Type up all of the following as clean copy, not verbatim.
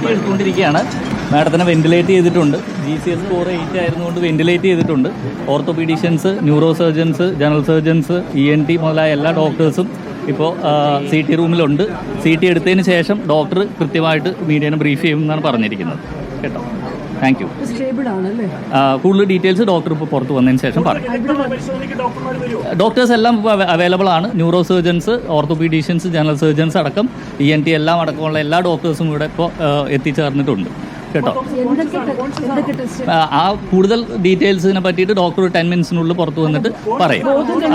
എടുത്തുകൊണ്ടിരിക്കുകയാണ്. മാഡത്തിനെ വെന്റിലേറ്റ് ചെയ്തിട്ടുണ്ട്. GCS score 8 ആയിരുന്നുകൊണ്ട് വെന്റിലേറ്റ് ചെയ്തിട്ടുണ്ട്. Orthopaedicians, neuro surgeons, general surgeons, ENT മുതലായ എല്ലാ ഡോക്ടേഴ്സും ഇപ്പോൾ CT റൂമിലുണ്ട്. CT എടുത്തതിന് ശേഷം ഡോക്ടർ കൃത്യമായിട്ട് മീഡിയനെ ബ്രീഫ് ചെയ്യുമെന്നാണ് പറഞ്ഞിരിക്കുന്നത്. കേട്ടോ, താങ്ക് യു. കൂടുതൽ ഡീറ്റെയിൽസ് ഡോക്ടർ ഇപ്പോൾ പുറത്ത് വന്നതിന് ശേഷം പറയും. ഡോക്ടേഴ്സ് എല്ലാം അവൈലബിൾ ആണ്. ന്യൂറോ സർജൻസ്, ഓർത്തോപീഡീഷ്യൻസ്, ജനറൽ സർജൻസ് അടക്കം ENT എല്ലാം അടക്കമുള്ള എല്ലാ ഡോക്ടേഴ്സും ഇവിടെ ഇപ്പോൾ എത്തിച്ചേർന്നിട്ടുണ്ട്. കേട്ടോ, ആ കൂടുതൽ ഡീറ്റെയിൽസിനെ പറ്റിയിട്ട് ഡോക്ടർ 10 മിനിറ്റ്സിനുള്ളിൽ പുറത്ത് വന്നിട്ട് പറയും.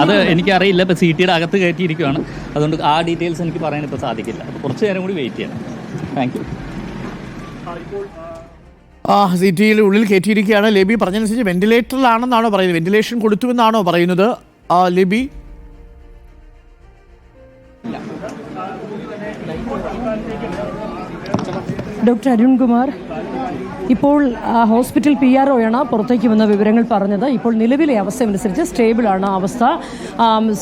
അത് എനിക്കറിയില്ല, ഇപ്പോൾ CTയുടെ അകത്ത് കയറ്റിയിരിക്കുകയാണ്. അതുകൊണ്ട് ആ ഡീറ്റെയിൽസ് എനിക്ക് പറയാൻ ഇപ്പോൾ സാധിക്കില്ല. അപ്പോൾ കുറച്ച് നേരം കൂടി വെയിറ്റ് ചെയ്യണം. Thank you. CTയിൽ ഉള്ളിൽ കയറ്റിയിരിക്കുകയാണ്. ലേബി പറഞ്ഞതനുസരിച്ച് വെന്റിലേറ്ററിലാണെന്നാണോ പറയുന്നത്? വെന്റിലേഷൻ കൊടുത്തുവെന്നാണോ പറയുന്നത് ലേബി? ഡോക്ടർ അരുൺകുമാർ, ഇപ്പോൾ ഹോസ്പിറ്റൽ PRO ആണ് പുറത്തേക്ക് വന്ന വിവരങ്ങൾ പറഞ്ഞത്. ഇപ്പോൾ നിലവിലെ അവസ്ഥ അനുസരിച്ച് സ്റ്റേബിളാണ് അവസ്ഥ.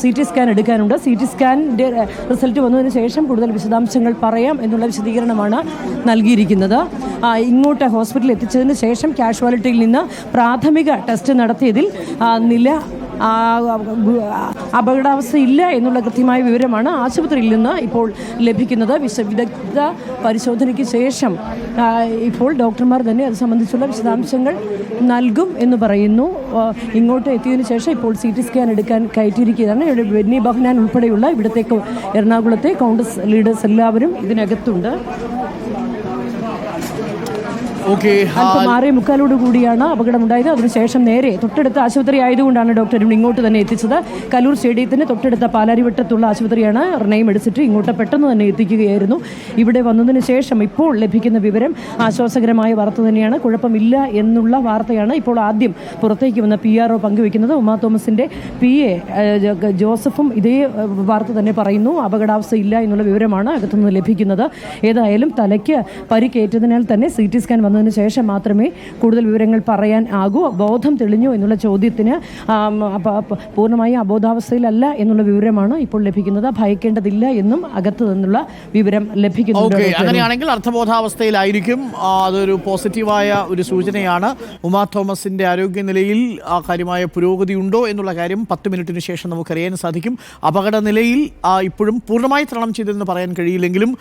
CT സ്കാൻ എടുക്കാനുണ്ട്. CT സ്കാനിൻ്റെ റിസൾട്ട് വന്നതിന് ശേഷം കൂടുതൽ വിശദാംശങ്ങൾ പറയാം എന്നുള്ള വിശദീകരണമാണ് നൽകിയിരിക്കുന്നത്. ഇങ്ങോട്ട് ഹോസ്പിറ്റലിൽ എത്തിച്ചതിന് ശേഷം കാഷ്വാലിറ്റിയിൽ നിന്ന് പ്രാഥമിക ടെസ്റ്റ് നടത്തിയതിൽ നില അപകടാവസ്ഥയില്ല എന്നുള്ള കൃത്യമായ വിവരമാണ് ആശുപത്രിയിൽ നിന്ന് ഇപ്പോൾ ലഭിക്കുന്നത്. വിദഗ്ധ പരിശോധനയ്ക്ക് ശേഷം ഇപ്പോൾ ഡോക്ടർമാർ തന്നെ അത് സംബന്ധിച്ചുള്ള വിശദാംശങ്ങൾ നൽകും എന്ന് പറയുന്നു. ഇങ്ങോട്ട് എത്തിയതിനു ശേഷം ഇപ്പോൾ CT സ്കാൻ എടുക്കാൻ കയറ്റിയിരിക്കുകയാണ്. ഇവിടെ ബെന്നി ബെഹനാൻ ഉൾപ്പെടെയുള്ള ഇവിടത്തേക്ക് എറണാകുളത്തെ കോൺഗ്രസ് ലീഡേഴ്സ് എല്ലാവരും ഇതിനകത്തുണ്ട്. അല്പം 6:45 കൂടിയാണ് അപകടമുണ്ടായത്. അതിനുശേഷം നേരെ തൊട്ടടുത്ത ആശുപത്രി ആയതുകൊണ്ടാണ് ഡോക്ടർ ഇങ്ങോട്ട് തന്നെ എത്തിച്ചത്. കലൂർ സ്റ്റേഡിയത്തിന് തൊട്ടടുത്ത പാലാരിവട്ടത്തുള്ള ആശുപത്രിയാണ്. റിനയും എടുത്തിട്ട് ഇങ്ങോട്ട് പെട്ടെന്ന് തന്നെ എത്തിക്കുകയായിരുന്നു. ഇവിടെ വന്നതിന് ശേഷം ഇപ്പോൾ ലഭിക്കുന്ന വിവരം ആശ്വാസകരമായ വാർത്ത തന്നെയാണ്. കുഴപ്പമില്ല എന്നുള്ള വാർത്തയാണ് ഇപ്പോൾ ആദ്യം പുറത്തേക്ക് വന്ന PRO പങ്കുവെക്കുന്നത്. ഉമാ തോമസിൻ്റെ PA ജോസഫും ഇതേ വാർത്ത തന്നെ പറയുന്നു. അപകടാവസ്ഥയില്ല എന്നുള്ള വിവരമാണ് അകത്തുനിന്ന് ലഭിക്കുന്നത്. ഏതായാലും തലയ്ക്ക് പരിക്കേറ്റതിനാൽ തന്നെ CT സ്കാൻ വന്നതിന് ശേഷം മാത്രമേ കൂടുതൽ വിവരങ്ങൾ പറയാൻ ആകൂ. ബോധം തെളിഞ്ഞു എന്നുള്ള ചോദ്യത്തിന് പൂർണ്ണമായും അബോധാവസ്ഥയിലല്ല എന്നുള്ള വിവരമാണ് ഇപ്പോൾ ലഭിക്കുന്നത്. ഭയക്കേണ്ടതില്ല എന്നും അകത്ത് നിന്നുള്ള വിവരം ലഭിക്കുന്നുണ്ട്. അങ്ങനെയാണെങ്കിൽ അർത്ഥബോധാവസ്ഥയിലായിരിക്കും. അതൊരു പോസിറ്റീവായ ഒരു സൂചനയാണ്. ഉമാ തോമസിന്റെ ആരോഗ്യനിലയിൽ കാര്യമായ പുരോഗതി ഉണ്ടോ എന്നുള്ള കാര്യം 10 മിനിറ്റിന് ശേഷം നമുക്കറിയാൻ സാധിക്കും. അപകട നിലയിൽ ഇപ്പോഴും പൂർണ്ണമായി തരണം ചെയ്തതെന്ന് പറയാൻ കഴിയില്ലെങ്കിലും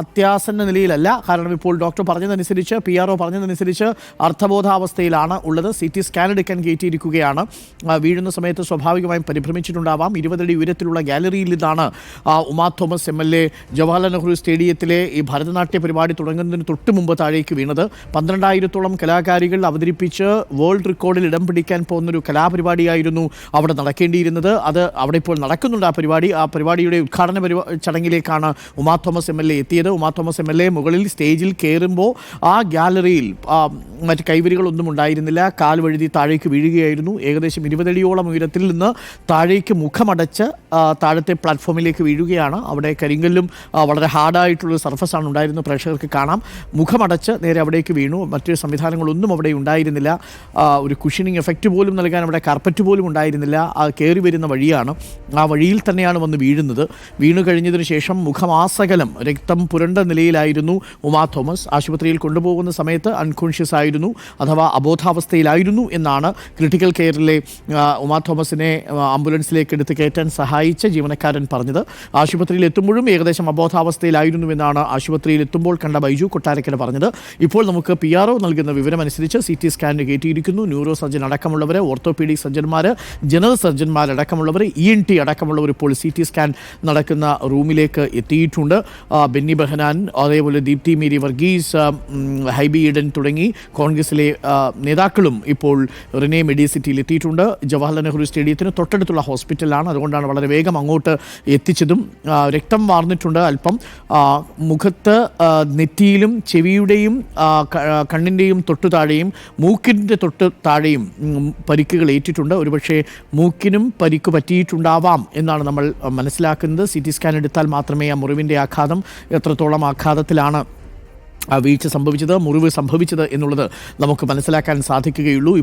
അത്യാസന്ന നിലയിലല്ല. കാരണം ഇപ്പോൾ ഡോക്ടർ പറഞ്ഞതനുസരിച്ച് PRO പറഞ്ഞതനുസരിച്ച് അർത്ഥബോധാവസ്ഥയിലാണ് ഉള്ളത്. CT സ്കാൻ എടുക്കാൻ കയറ്റിയിരിക്കുകയാണ്. വീഴുന്ന സമയത്ത് സ്വാഭാവികമായും പരിഭ്രമിച്ചിട്ടുണ്ടാവാം. 20 അടി ഉയരത്തിലുള്ള ഗാലറിയിൽ നിന്നാണ് ഉമാ തോമസ് MLA ജവഹർലാൽ നെഹ്റു സ്റ്റേഡിയത്തിലെ ഈ ഭരതനാട്യ പരിപാടി തുടങ്ങുന്നതിന് തൊട്ട് മുമ്പ് താഴേക്ക് വീണത്. 12,000-ഓളം കലാകാരികൾ അവതരിപ്പിച്ച് വേൾഡ് റെക്കോർഡിൽ ഇടം പിടിക്കാൻ പോകുന്നൊരു കലാപരിപാടിയായിരുന്നു അവിടെ നടക്കേണ്ടിയിരുന്നത്. അത് അവിടെ ഇപ്പോൾ നടക്കുന്നുണ്ട്. ആ പരിപാടിയുടെ ഉദ്ഘാടന ചടങ്ങിലേക്കാണ് ഉമാ തോമസ് MLA എത്തിയത്. ഉമാ തോമസ് MLA മുകളിൽ സ്റ്റേജിൽ കയറുമ്പോൾ ആ ഗാലറിയിൽ മറ്റ് കൈവരികളൊന്നും ഉണ്ടായിരുന്നില്ല. കാൽ വഴുതി താഴേക്ക് വീഴുകയായിരുന്നു. ഏകദേശം 20 അടിയോളം ഉയരത്തിൽ നിന്ന് താഴേക്ക് മുഖമടച്ച് താഴത്തെ പ്ലാറ്റ്ഫോമിലേക്ക് വീഴുകയാണ്. അവിടെ കരിങ്കല്ലും വളരെ ഹാർഡായിട്ടുള്ള സർഫസാണ് ഉണ്ടായിരുന്നത്. പ്രേക്ഷകർക്ക് കാണാം. മുഖമടച്ച് നേരെ അവിടേക്ക് വീണു. മറ്റു സംവിധാനങ്ങളൊന്നും അവിടെ ഉണ്ടായിരുന്നില്ല. ഒരു കുഷനിങ് എഫക്റ്റ് പോലും നൽകാൻ അവിടെ കാർപ്പറ്റ് പോലും ഉണ്ടായിരുന്നില്ല. കയറി വരുന്ന വഴിയാണ്. ആ വഴിയിൽ തന്നെയാണ് വന്ന് വീഴുന്നത്. വീണു കഴിഞ്ഞതിന് ശേഷം മുഖമാസകലം രക്തം പുരണ്ട നിലയിലായിരുന്നു ഉമാ തോമസ്. ആശുപത്രിയിൽ കൊണ്ടുപോകുന്ന സമയത്ത് അൺകോൺഷ്യസ് ആയിരുന്നു, അഥവാ അബോധാവസ്ഥയിലായിരുന്നു എന്നാണ് ക്രിട്ടിക്കൽ കെയറിലെ ഉമാ തോമസിനെ ആംബുലൻസിലേക്ക് എടുത്ത് കയറ്റാൻ സഹായിച്ച ജീവനക്കാരൻ പറഞ്ഞത്. ആശുപത്രിയിൽ എത്തുമ്പോഴും ഏകദേശം അബോധാവസ്ഥയിലായിരുന്നുവെന്നാണ് ആശുപത്രിയിൽ എത്തുമ്പോൾ കണ്ട ബൈജു കൊട്ടാരക്കര പറഞ്ഞത്. ഇപ്പോൾ നമുക്ക് PRO നൽകുന്ന വിവരമനുസരിച്ച് CT സ്കാനിന് കയറ്റിയിരിക്കുന്നു. ന്യൂറോ സർജൻ അടക്കമുള്ളവർ, ഓർത്തോപീഡിക് സർജന്മാർ, ജനറൽ സർജന്മാരടക്കമുള്ളവർ, ENT അടക്കമുള്ളവർ ഇപ്പോൾ CT സ്കാൻ നടക്കുന്ന റൂമിലേക്ക് എത്തിയിട്ടുണ്ട്. ബെന്നി ബെഹനാൻ, അതേപോലെ ദീപ്തി മേരി വർഗീസ്, ഹൈബി ഈഡൻ തുടങ്ങി കോൺഗ്രസിലെ നേതാക്കളും ഇപ്പോൾ റിനെ മെഡിസിറ്റിയിൽ എത്തിയിട്ടുണ്ട്. ജവഹർലാൽ നെഹ്റു സ്റ്റേഡിയത്തിന് തൊട്ടടുത്തുള്ള ഹോസ്പിറ്റലാണ്. അതുകൊണ്ടാണ് വളരെ വേഗം അങ്ങോട്ട് എത്തിച്ചതും. രക്തം വാർന്നിട്ടുണ്ട് അല്പം. മുഖത്ത്, നെറ്റിയിലും ചെവിയുടെയും കണ്ണിൻ്റെയും തൊട്ടു താഴെയും മൂക്കിൻ്റെ തൊട്ട് താഴെയും പരിക്കുകൾ ഏറ്റിട്ടുണ്ട്. ഒരുപക്ഷെ മൂക്കിനും പരിക്ക് പറ്റിയിട്ടുണ്ടാവാം എന്നാണ് നമ്മൾ മനസ്സിലാക്കുന്നത്. CT സ്കാൻ എടുത്താൽ മാത്രമേ ആ മുറിവിൻ്റെ ആഘാതം, എത്രത്തോളം ആഘാതത്തിലാണ് വീഴ്ച സംഭവിച്ചത്, മുറിവ് സംഭവിച്ചത് എന്നുള്ളത് നമുക്ക് മനസ്സിലാക്കാൻ സാധിക്കുകയുള്ളൂ.